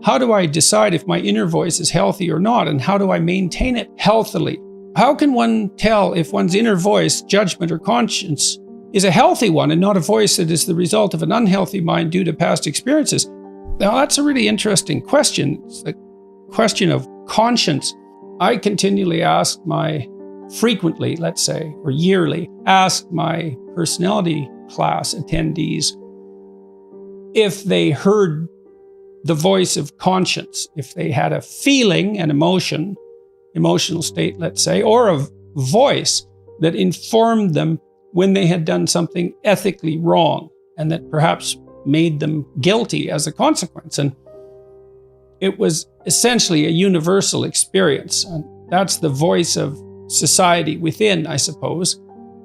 How do I decide if my inner voice is healthy or not? And how do I maintain it healthily? How can one tell if one's inner voice, judgment, or conscience is a healthy one and not a voice that is the result of an unhealthy mind due to past experiences? Now, that's a really interesting question. It's the question of conscience. I continually frequently, let's say, or yearly, ask my personality class attendees if they heard the voice of conscience, if they had a feeling, an emotional state, let's say, or a voice that informed them when they had done something ethically wrong and that perhaps made them guilty as a consequence. And it was essentially a universal experience. And that's the voice of society within, I suppose.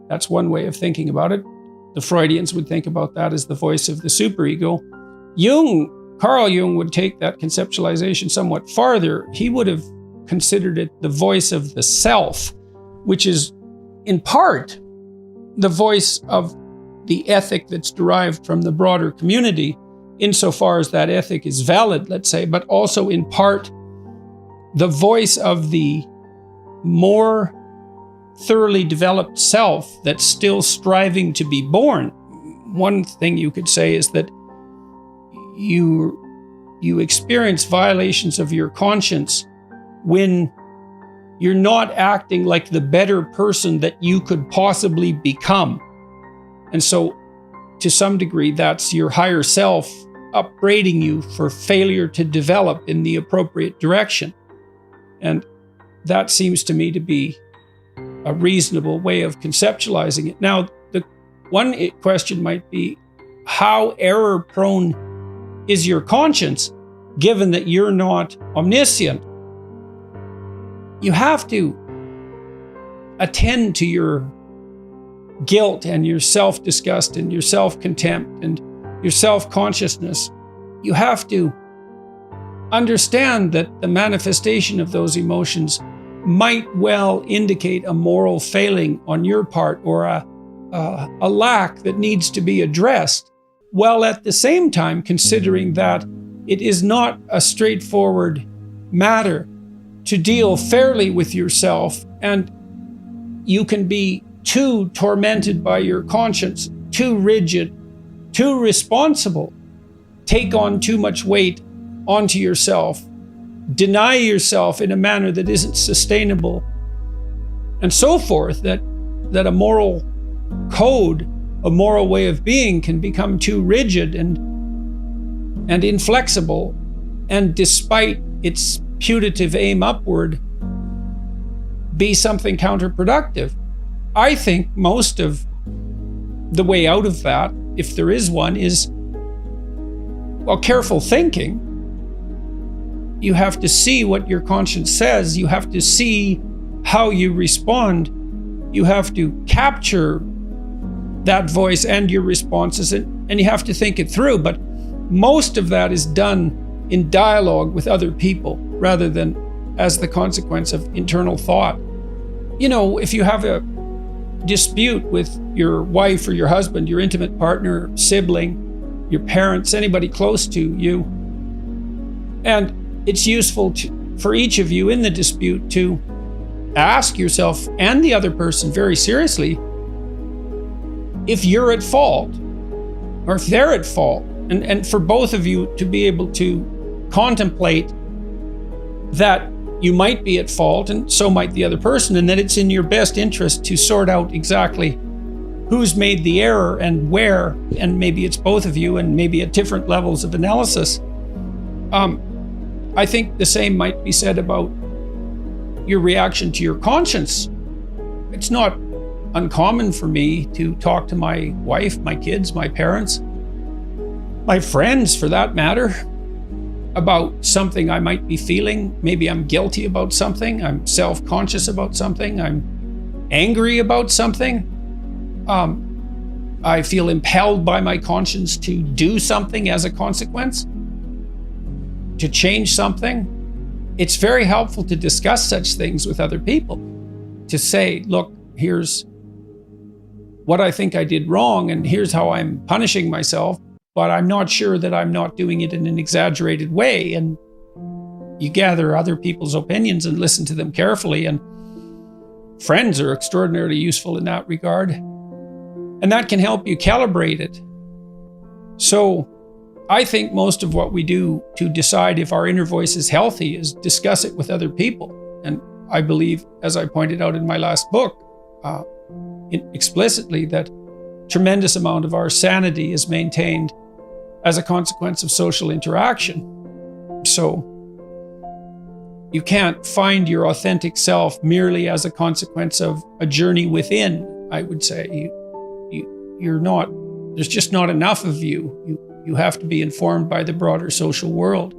That's one way of thinking about it. The Freudians would think about that as the voice of the superego. Carl Jung would take that conceptualization somewhat farther. He would have considered it the voice of the self, which is in part the voice of the ethic that's derived from the broader community, insofar as that ethic is valid, let's say, but also in part the voice of the more thoroughly developed self that's still striving to be born. One thing you could say is that you experience violations of your conscience when you're not acting like the better person that you could possibly become. And so, to some degree, that's your higher self upbraiding you for failure to develop in the appropriate direction. And that seems to me to be a reasonable way of conceptualizing it. Now, the one question might be, how error-prone is your conscience, given that you're not omniscient? You have to attend to your guilt and your self-disgust and your self-contempt and your self-consciousness. You have to understand that the manifestation of those emotions might well indicate a moral failing on your part or a lack that needs to be addressed, while at the same time considering that it is not a straightforward matter to deal fairly with yourself, and you can be too tormented by your conscience, too rigid, too responsible, take on too much weight onto yourself, deny yourself in a manner that isn't sustainable, and so forth, that a moral code, a moral way of being can become too rigid and inflexible, and despite its putative aim upward, be something counterproductive. I think most of the way out of that, if there is one, is, well, careful thinking. You have to see what your conscience says. You have to see how you respond. You have to capture that voice and your responses, and you have to think it through. But most of that is done in dialogue with other people rather than as the consequence of internal thought. You know, if you have a dispute with your wife or your husband, your intimate partner, sibling, your parents, anybody close to you, and it's useful for each of you in the dispute to ask yourself and the other person very seriously if you're at fault or if they're at fault, and for both of you to be able to contemplate that you might be at fault and so might the other person, and that it's in your best interest to sort out exactly who's made the error and where, and maybe it's both of you and maybe at different levels of analysis. I think the same might be said about your reaction to your conscience. It's not uncommon for me to talk to my wife, my kids, my parents, my friends for that matter, about something I might be feeling. Maybe I'm guilty about something, I'm self-conscious about something, I'm angry about something. I feel impelled by my conscience to do something as a consequence, to change something. It's very helpful to discuss such things with other people, to say, look, here's what I think I did wrong, and here's how I'm punishing myself, but I'm not sure that I'm not doing it in an exaggerated way, and you gather other people's opinions and listen to them carefully. And friends are extraordinarily useful in that regard. And that can help you calibrate it. So I think most of what we do to decide if our inner voice is healthy is discuss it with other people. And I believe, as I pointed out in my last book, explicitly, that tremendous amount of our sanity is maintained as a consequence of social interaction. So you can't find your authentic self merely as a consequence of a journey within, I would say. You're not, there's just not enough of you. You have to be informed by the broader social world.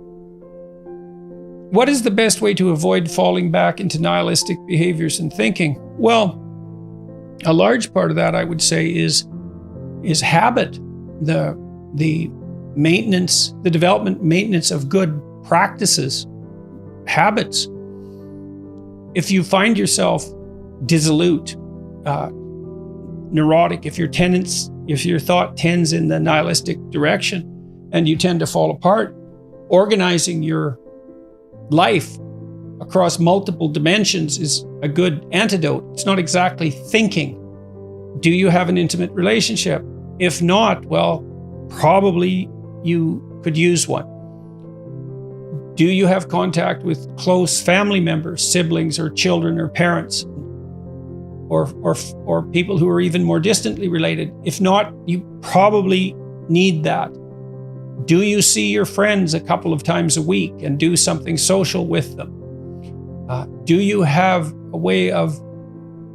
What is the best way to avoid falling back into nihilistic behaviors and thinking? Well, a large part of that, I would say, is habit, the maintenance, the development, maintenance of good practices, habits. If you find yourself dissolute, neurotic, if your thought tends in the nihilistic direction and you tend to fall apart, organizing your life across multiple dimensions is a good antidote. It's not exactly thinking. Do you have an intimate relationship? If not, well, probably you could use one. Do you have contact with close family members, siblings or children or parents, or people who are even more distantly related? If not, you probably need that. Do you see your friends a couple of times a week and do something social with them? Do you have a way of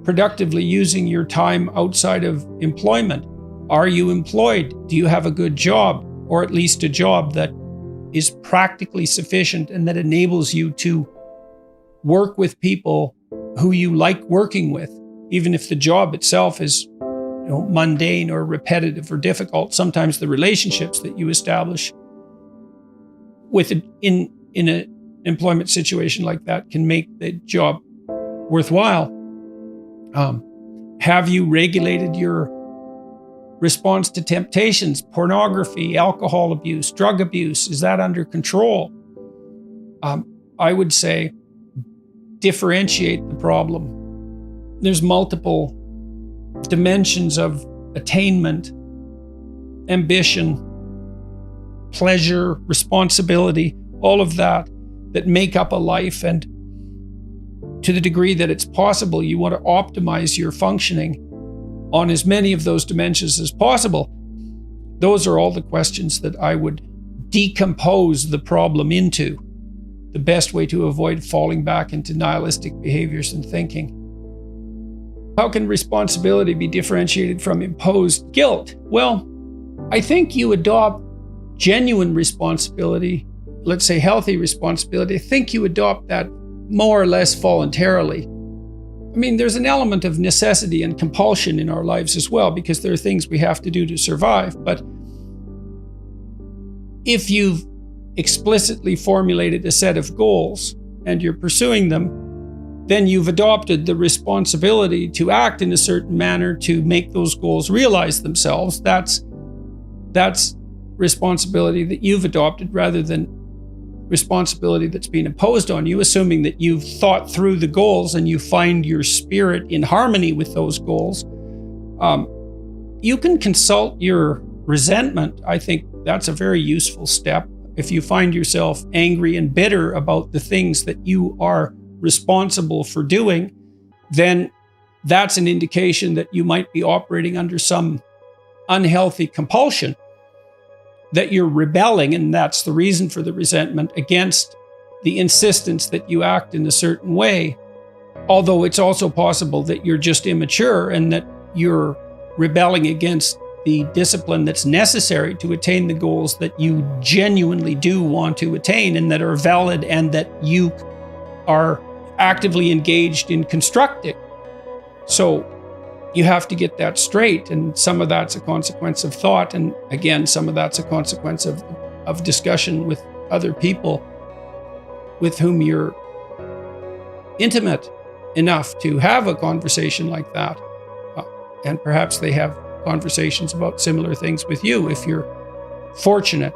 productively using your time outside of employment? Are you employed? Do you have a good job, or at least a job that is practically sufficient and that enables you to work with people who you like working with, even if the job itself is mundane or repetitive or difficult? Sometimes the relationships that you establish in an employment situation like that can make the job worthwhile. Have you regulated your response to temptations, pornography, alcohol abuse, drug abuse? Is that under control? I would say differentiate the problem. There's multiple dimensions of attainment, ambition, pleasure, responsibility, all of that make up a life. And to the degree that it's possible, you want to optimize your functioning on as many of those dimensions as possible. Those are all the questions that I would decompose the problem into. The best way to avoid falling back into nihilistic behaviors and thinking. How can responsibility be differentiated from imposed guilt? Well, I think you adopt genuine responsibility, let's say healthy responsibility. I think you adopt that more or less voluntarily. I mean, there's an element of necessity and compulsion in our lives as well, because there are things we have to do to survive. But if you've explicitly formulated a set of goals and you're pursuing them, then you've adopted the responsibility to act in a certain manner to make those goals realize themselves. That's responsibility that you've adopted rather than responsibility that's been imposed on you, assuming that you've thought through the goals and you find your spirit in harmony with those goals. You can consult your resentment. I think that's a very useful step. If you find yourself angry and bitter about the things that you are responsible for doing, then that's an indication that you might be operating under some unhealthy compulsion, that you're rebelling, and that's the reason for the resentment, against the insistence that you act in a certain way. Although it's also possible that you're just immature and that you're rebelling against the discipline that's necessary to attain the goals that you genuinely do want to attain and that are valid and that you are actively engaged in constructing. So you have to get that straight, and some of that's a consequence of thought, and again, some of that's a consequence of discussion with other people with whom you're intimate enough to have a conversation like that. And perhaps they have conversations about similar things with you if you're fortunate.